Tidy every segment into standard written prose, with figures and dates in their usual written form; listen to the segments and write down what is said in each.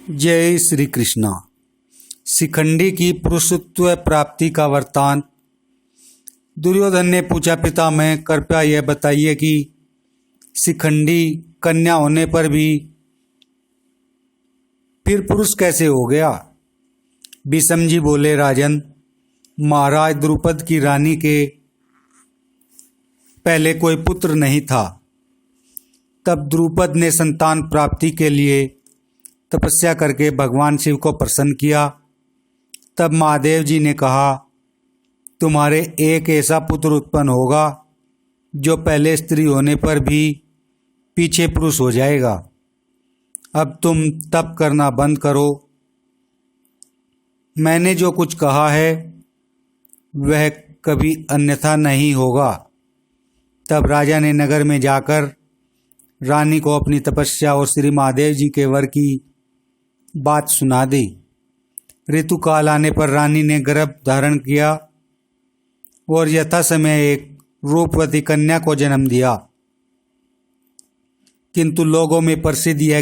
जय श्री कृष्णा। शिखंडी की पुरुषत्व प्राप्ति का वृत्तांत। दुर्योधन ने पूछा, पिता मैं कृपया यह बताइए कि शिखंडी कन्या होने पर भी फिर पुरुष कैसे हो गया। भीष्म जी बोले, राजन, महाराज द्रुपद की रानी के पहले कोई पुत्र नहीं था। तब द्रुपद ने संतान प्राप्ति के लिए तपस्या करके भगवान शिव को प्रसन्न किया। तब महादेव जी ने कहा, तुम्हारे एक ऐसा पुत्र उत्पन्न होगा जो पहले स्त्री होने पर भी पीछे पुरुष हो जाएगा। अब तुम तप करना बंद करो। मैंने जो कुछ कहा है वह कभी अन्यथा नहीं होगा। तब राजा ने नगर में जाकर रानी को अपनी तपस्या और श्री महादेव जी के वर की बात सुना दी। ऋतुकाल आने पर रानी ने गर्भ धारण किया और यथा समय एक रूपवती कन्या को जन्म दिया। किंतु लोगों में प्रसिद्ध यह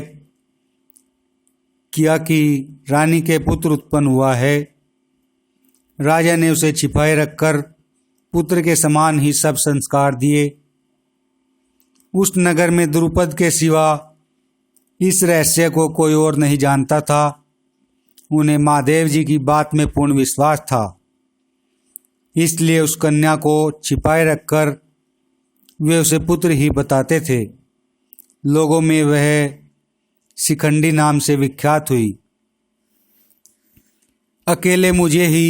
किया कि रानी के पुत्र उत्पन्न हुआ है। राजा ने उसे छिपाए रखकर पुत्र के समान ही सब संस्कार दिए। उस नगर में द्रुपद के सिवा इस रहस्य को कोई और नहीं जानता था। उन्हें महादेव जी की बात में पूर्ण विश्वास था, इसलिए उस कन्या को छिपाए रखकर वे उसे पुत्र ही बताते थे। लोगों में वह शिखंडी नाम से विख्यात हुई। अकेले मुझे ही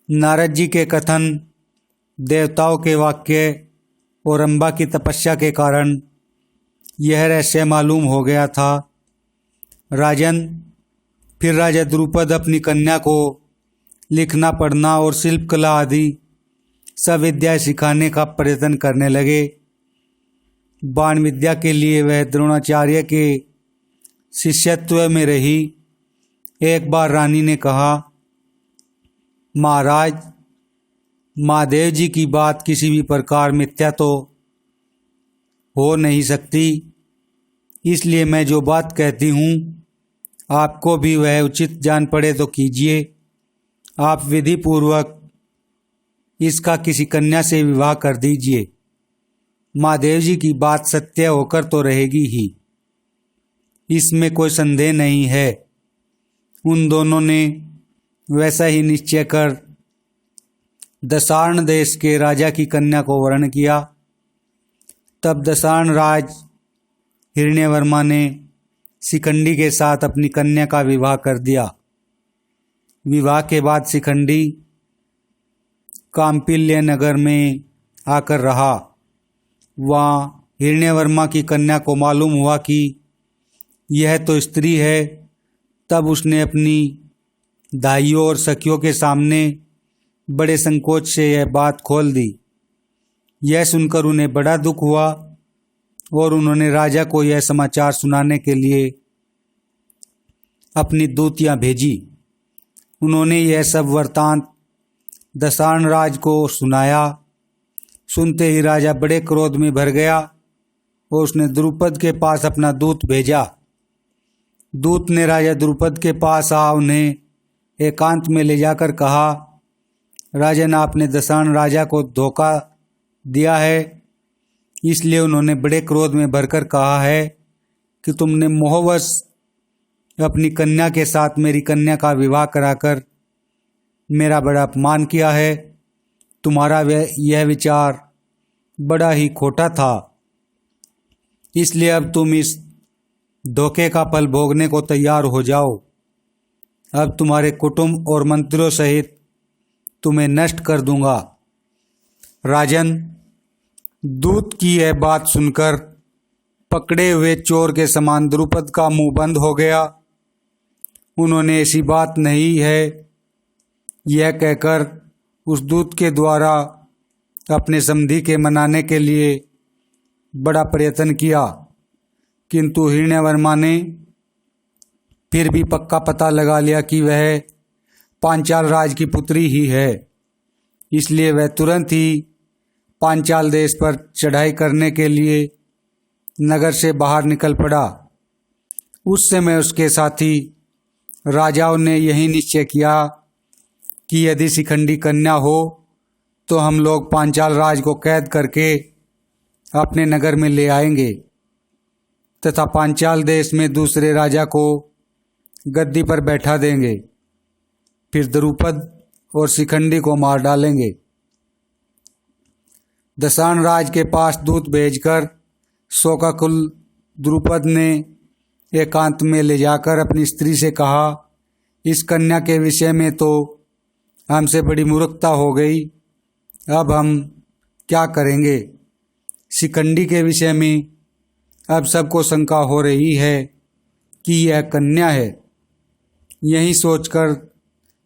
नारद जी के कथन, देवताओं के वाक्य और अम्बा की तपस्या के कारण यह रहस्य मालूम हो गया था। राजन, फिर राजा द्रुपद अपनी कन्या को लिखना पढ़ना और शिल्प कला आदि सब विद्याएं सिखाने का प्रयत्न करने लगे। बाण विद्या के लिए वह द्रोणाचार्य के शिष्यत्व में रही। एक बार रानी ने कहा, महाराज, महादेव जी की बात किसी भी प्रकार मिथ्या तो हो नहीं सकती, इसलिए मैं जो बात कहती हूँ आपको भी वह उचित जान पड़े तो कीजिए। आप विधि पूर्वक इसका किसी कन्या से विवाह कर दीजिए। महादेव जी की बात सत्य होकर तो रहेगी ही, इसमें कोई संदेह नहीं है। उन दोनों ने वैसा ही निश्चय कर दशार्ण देश के राजा की कन्या को वर्ण किया। तब दशार्ण राज हिरण्यवर्मा ने शिखंडी के साथ अपनी कन्या का विवाह कर दिया। विवाह के बाद शिखंडी काम्पिल्य नगर में आकर रहा। वहाँ हिरण्यवर्मा की कन्या को मालूम हुआ कि यह तो स्त्री है। तब उसने अपनी दाइयों और सखियों के सामने बड़े संकोच से यह बात खोल दी। यह सुनकर उन्हें बड़ा दुख हुआ और उन्होंने राजा को यह समाचार सुनाने के लिए अपनी दूतियां भेजी। उन्होंने यह सब वृत्तांत दशार्ण राज को सुनाया। सुनते ही राजा बड़े क्रोध में भर गया और उसने द्रुपद के पास अपना दूत भेजा। दूत ने राजा द्रुपद के पास आ उन्हें एकांत में ले जाकर कहा, राजन, आपने दशार्ण राजा को धोखा दिया है, इसलिए उन्होंने बड़े क्रोध में भरकर कहा है कि तुमने मोहवश अपनी कन्या के साथ मेरी कन्या का विवाह कराकर मेरा बड़ा अपमान किया है। तुम्हारा यह विचार बड़ा ही खोटा था, इसलिए अब तुम इस धोखे का फल भोगने को तैयार हो जाओ। अब तुम्हारे कुटुंब और मंत्रियों सहित तुम्हें नष्ट कर दूंगा। राजन, दूत की यह बात सुनकर पकड़े हुए चोर के समान द्रुपद का मुंह बंद हो गया। उन्होंने ऐसी बात नहीं है यह कहकर उस दूत के द्वारा अपने समधी के मनाने के लिए बड़ा प्रयत्न किया, किंतु हिरण्यवर्मा ने फिर भी पक्का पता लगा लिया कि वह पांचाल राज की पुत्री ही है। इसलिए वह तुरंत ही पांचाल देश पर चढ़ाई करने के लिए नगर से बाहर निकल पड़ा। उस समय उसके साथी राजाओं ने यही निश्चय किया कि यदि शिखंडी कन्या हो तो हम लोग पांचाल राज को कैद करके अपने नगर में ले आएंगे तथा पांचाल देश में दूसरे राजा को गद्दी पर बैठा देंगे। फिर द्रुपद और शिखंडी को मार डालेंगे। दशान राज के पास दूत भेजकर शोकाकुल द्रुपद ने एकांत में ले जाकर अपनी स्त्री से कहा, इस कन्या के विषय में तो हमसे बड़ी मूर्खता हो गई, अब हम क्या करेंगे। शिखंडी के विषय में अब सबको शंका हो रही है कि यह कन्या है। यही सोचकर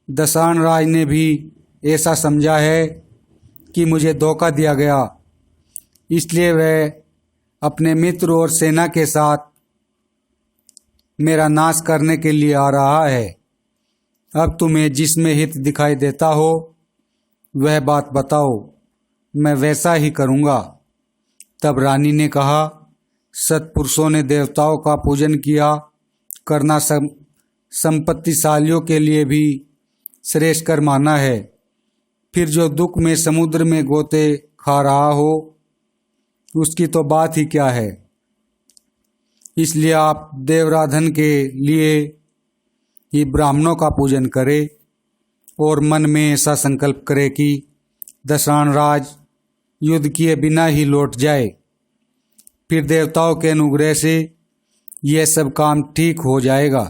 दशान राज ने भी ऐसा समझा है कि मुझे धोखा दिया गया, इसलिए वह अपने मित्र और सेना के साथ मेरा नाश करने के लिए आ रहा है। अब तुम्हें जिसमें हित दिखाई देता हो वह बात बताओ, मैं वैसा ही करूँगा। तब रानी ने कहा, सत्पुरुषों ने देवताओं का पूजन किया करना संपत्तिशालियों के लिए भी श्रेष्ठ कर माना है। फिर जो दुख में समुद्र में गोते खा रहा हो उसकी तो बात ही क्या है। इसलिए आप देवराधन के लिए ही ब्राह्मणों का पूजन करें और मन में ऐसा संकल्प करे कि दशान राज युद्ध किए बिना ही लौट जाए। फिर देवताओं के अनुग्रह से यह सब काम ठीक हो जाएगा।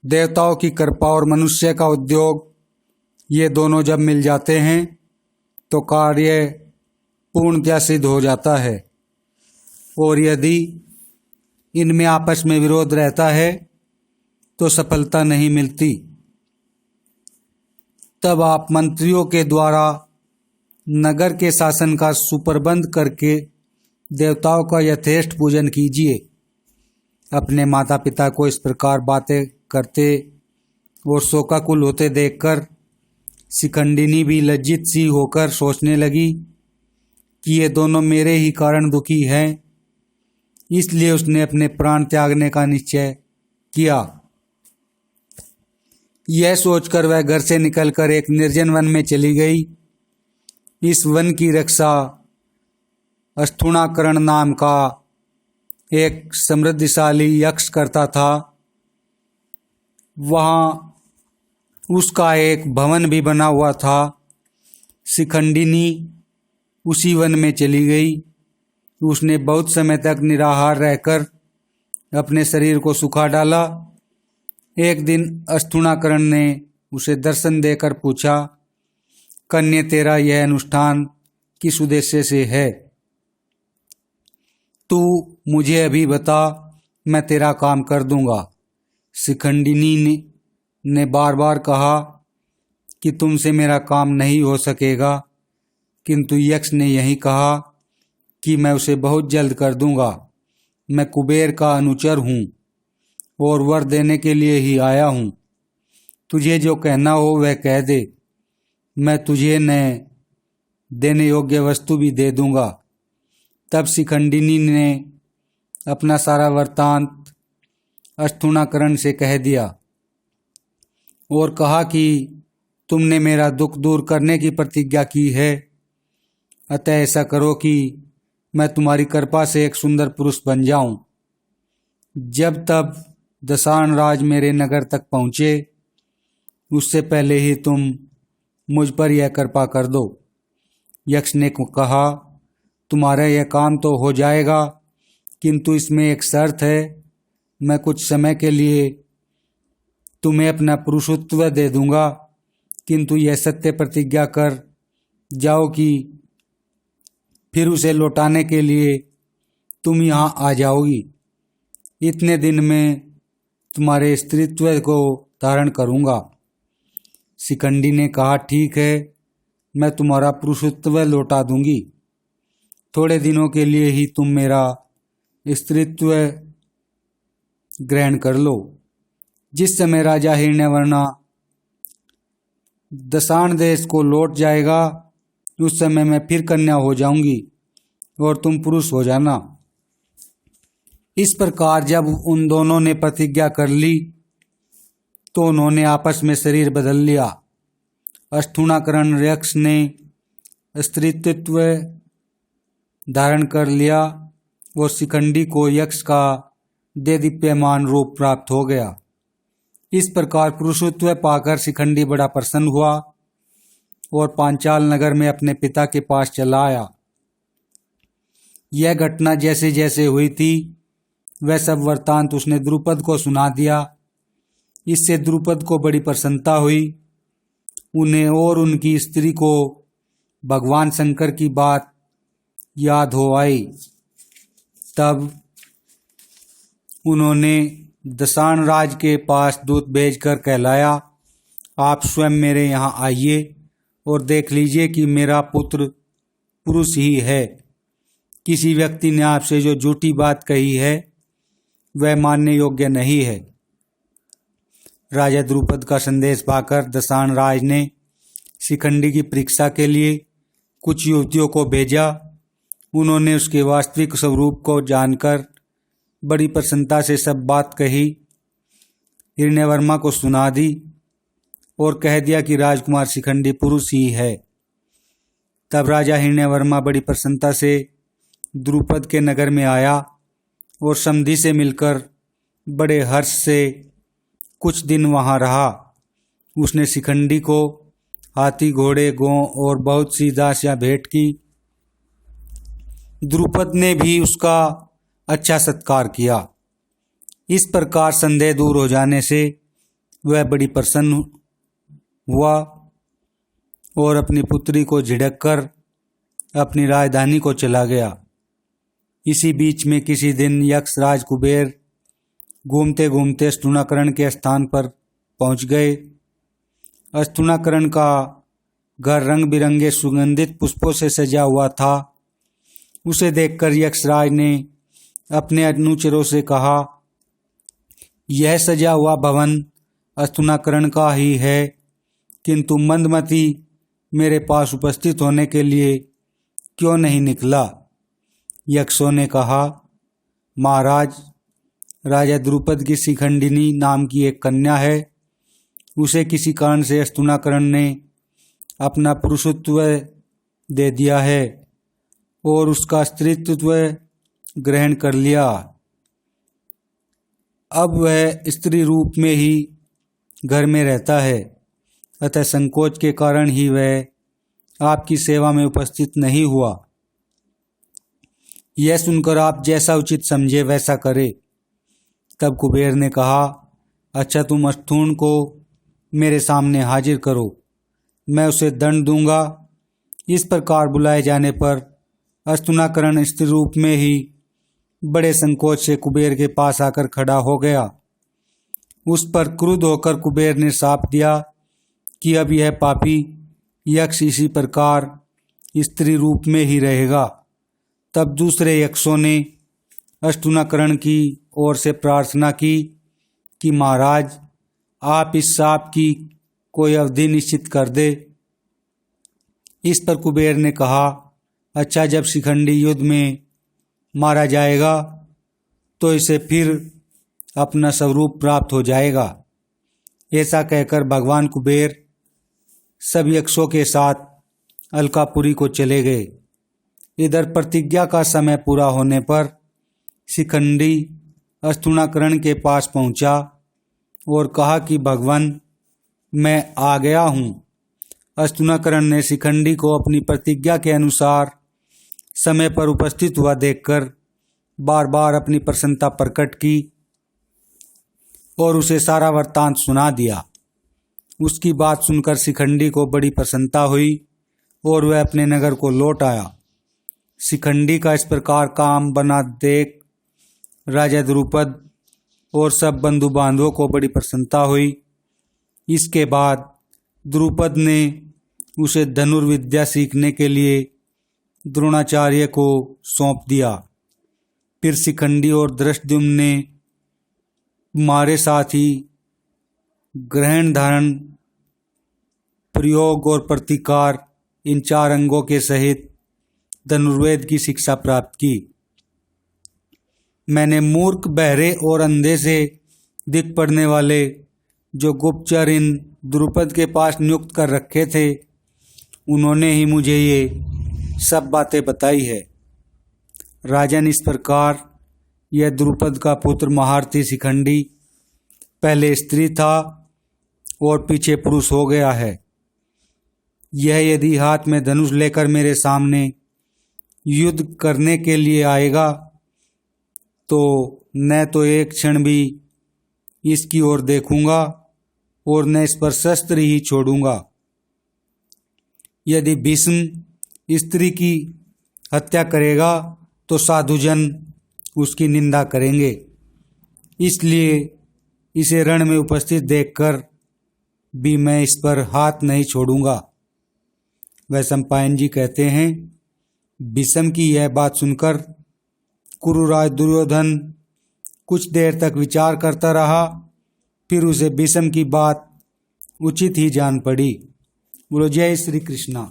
देवताओं की कृपा और मनुष्य का उद्योग ये दोनों जब मिल जाते हैं तो कार्य पूर्णतया सिद्ध हो जाता है, और यदि इनमें आपस में विरोध रहता है तो सफलता नहीं मिलती। तब आप मंत्रियों के द्वारा नगर के शासन का सुप्रबंध करके देवताओं का यथेष्ट पूजन कीजिए। अपने माता पिता को इस प्रकार बातें करते और शोकाकुल होते देखकर शिखंडिनी भी लज्जित सी होकर सोचने लगी कि ये दोनों मेरे ही कारण दुखी हैं। इसलिए उसने अपने प्राण त्यागने का निश्चय किया। यह सोचकर वह घर से निकलकर एक निर्जन वन में चली गई। इस वन की रक्षा अस्थूणाकरण नाम का एक समृद्धिशाली यक्ष करता था। वहाँ उसका एक भवन भी बना हुआ था। शिखंडिनी उसी वन में चली गई। उसने बहुत समय तक निराहार रहकर अपने शरीर को सुखा डाला। एक दिन अस्थूणाकरण ने उसे दर्शन देकर पूछा, कन्या तेरा यह अनुष्ठान किस उद्देश्य से है? तू मुझे अभी बता, मैं तेरा काम कर दूंगा। शिखंडिनी ने बार बार कहा कि तुमसे मेरा काम नहीं हो सकेगा, किंतु यक्ष ने यही कहा कि मैं उसे बहुत जल्द कर दूंगा। मैं कुबेर का अनुचर हूँ और वर देने के लिए ही आया हूँ। तुझे जो कहना हो वह कह दे, मैं तुझे न देने योग्य वस्तु भी दे दूंगा। तब शिखंडिनी ने अपना सारा वृत्तांत अस्थूणाकरण से कह दिया और कहा कि तुमने मेरा दुख दूर करने की प्रतिज्ञा की है, अतः ऐसा करो कि मैं तुम्हारी कृपा से एक सुंदर पुरुष बन जाऊं। जब तब दशान राज मेरे नगर तक पहुँचे उससे पहले ही तुम मुझ पर यह कृपा कर दो। यक्ष ने कहा, तुम्हारा यह काम तो हो जाएगा, किंतु इसमें एक शर्त है। मैं कुछ समय के लिए तुम्हें अपना पुरुषत्व दे दूंगा, किंतु यह सत्य प्रतिज्ञा कर जाओ कि फिर उसे लौटाने के लिए तुम यहाँ आ जाओगी। इतने दिन में तुम्हारे स्त्रीत्व को धारण करूँगा। शिखंडी ने कहा, ठीक है, मैं तुम्हारा पुरुषत्व लौटा दूंगी। थोड़े दिनों के लिए ही तुम मेरा स्त्रीत्व ग्रहण कर लो। जिस समय राजा हिरण्यवर्णा दशान देश को लौट जाएगा उस समय मैं फिर कन्या हो जाऊंगी और तुम पुरुष हो जाना। इस प्रकार जब उन दोनों ने प्रतिज्ञा कर ली तो उन्होंने आपस में शरीर बदल लिया। अस्थूणाकरण यक्ष ने स्त्रीत्व धारण कर लिया और शिखंडी को यक्ष का देदीप्यमान रूप प्राप्त हो गया। इस प्रकार पुरुषत्व पाकर शिखंडी बड़ा प्रसन्न हुआ और पांचाल नगर में अपने पिता के पास चला आया। यह घटना जैसे जैसे हुई थी वह सब वृत्तांत उसने द्रुपद को सुना दिया। इससे द्रुपद को बड़ी प्रसन्नता हुई। उन्हें और उनकी स्त्री को भगवान शंकर की बात याद हो आई। तब उन्होंने दशान राज के पास दूत भेजकर कहलाया, आप स्वयं मेरे यहाँ आइए और देख लीजिए कि मेरा पुत्र पुरुष ही है। किसी व्यक्ति ने आपसे जो झूठी बात कही है वह मानने योग्य नहीं है। राजा द्रुपद का संदेश पाकर दशान राज ने शिखंडी की परीक्षा के लिए कुछ युवतियों को भेजा। उन्होंने उसके वास्तविक स्वरूप को जानकर बड़ी प्रसन्नता से सब बात कही, हिरण्यवर्मा को सुना दी और कह दिया कि राजकुमार शिखंडी पुरुष ही है। तब राजा हिरण्यवर्मा बड़ी प्रसन्नता से द्रुपद के नगर में आया और समधि से मिलकर बड़े हर्ष से कुछ दिन वहाँ रहा। उसने शिखंडी को हाथी, घोड़े, गौ और बहुत सी दासियां भेंट की। द्रुपद ने भी उसका अच्छा सत्कार किया। इस प्रकार संदेह दूर हो जाने से वह बड़ी प्रसन्न हुआ और अपनी पुत्री को झिड़क कर अपनी राजधानी को चला गया। इसी बीच में किसी दिन यक्ष राज कुबेर घूमते घूमते अस्थूणाकरण के स्थान पर पहुंच गए। अस्थूणाकरण का घर रंग बिरंगे सुगंधित पुष्पों से सजा हुआ था। उसे देखकर यक्षराज ने अपने अनुचरों से कहा, यह सजा हुआ भवन अस्थूणाकरण का ही है, किंतु मंदमती मेरे पास उपस्थित होने के लिए क्यों नहीं निकला? यक्षों ने कहा, महाराज, राजा द्रुपद की शिखंडिनी नाम की एक कन्या है। उसे किसी कारण से अस्थूणाकरण ने अपना पुरुषत्व दे दिया है और उसका स्त्रीत्व ग्रहण कर लिया। अब वह स्त्री रूप में ही घर में रहता है, अतः संकोच के कारण ही वह आपकी सेवा में उपस्थित नहीं हुआ। यह सुनकर आप जैसा उचित समझे वैसा करे। तब कुबेर ने कहा, अच्छा, तुम अस्थूण को मेरे सामने हाजिर करो, मैं उसे दंड दूंगा। इस प्रकार बुलाए जाने पर अस्थूणाकरण स्त्री रूप में ही बड़े संकोच से कुबेर के पास आकर खड़ा हो गया। उस पर क्रुद्ध होकर कुबेर ने शाप दिया कि अब यह पापी यक्ष इसी प्रकार स्त्री रूप में ही रहेगा। तब दूसरे यक्षों ने अस्थूणाकरण की ओर से प्रार्थना की कि महाराज, आप इस शाप की कोई अवधि निश्चित कर दे। इस पर कुबेर ने कहा, अच्छा, जब शिखंडी युद्ध में मारा जाएगा तो इसे फिर अपना स्वरूप प्राप्त हो जाएगा। ऐसा कहकर भगवान कुबेर सब यक्षों के साथ अलकापुरी को चले गए। इधर प्रतिज्ञा का समय पूरा होने पर शिखंडी अस्थूणाकरण के पास पहुंचा और कहा कि भगवान, मैं आ गया हूँ। अस्थूणाकरण ने शिखंडी को अपनी प्रतिज्ञा के अनुसार समय पर उपस्थित हुआ देखकर बार बार अपनी प्रसन्नता प्रकट की और उसे सारा वृत्तांत सुना दिया। उसकी बात सुनकर शिखंडी को बड़ी प्रसन्नता हुई और वह अपने नगर को लौट आया। शिखंडी का इस प्रकार काम बना देख राजा द्रुपद और सब बंधु बांधवों को बड़ी प्रसन्नता हुई। इसके बाद द्रुपद ने उसे धनुर्विद्या सीखने के लिए द्रोणाचार्य को सौंप दिया। फिर शिखंडी और धृष्टद्युम्न ने मारे साथ ही ग्रहण, धारण, प्रयोग और प्रतिकार इन 4 अंगों के सहित धनुर्वेद की शिक्षा प्राप्त की। मैंने मूर्ख, बहरे और अंधे से दिख पड़ने वाले जो गुप्तचर इन द्रुपद के पास नियुक्त कर रखे थे, उन्होंने ही मुझे ये सब बातें बताई है। राजन, इस प्रकार यह द्रुपद का पुत्र महारथी शिखंडी पहले स्त्री था और पीछे पुरुष हो गया है। यह यदि हाथ में धनुष लेकर मेरे सामने युद्ध करने के लिए आएगा तो न तो एक क्षण भी इसकी ओर देखूंगा और न इस पर शस्त्र ही छोड़ूंगा। यदि भीष्म स्त्री की हत्या करेगा तो साधुजन उसकी निंदा करेंगे, इसलिए इसे रण में उपस्थित देखकर भी मैं इस पर हाथ नहीं छोड़ूंगा। वैशंपायन जी कहते हैं, भीष्म की यह बात सुनकर कुरुराज दुर्योधन कुछ देर तक विचार करता रहा, फिर उसे भीष्म की बात उचित ही जान पड़ी। बोलो जय श्री कृष्णा।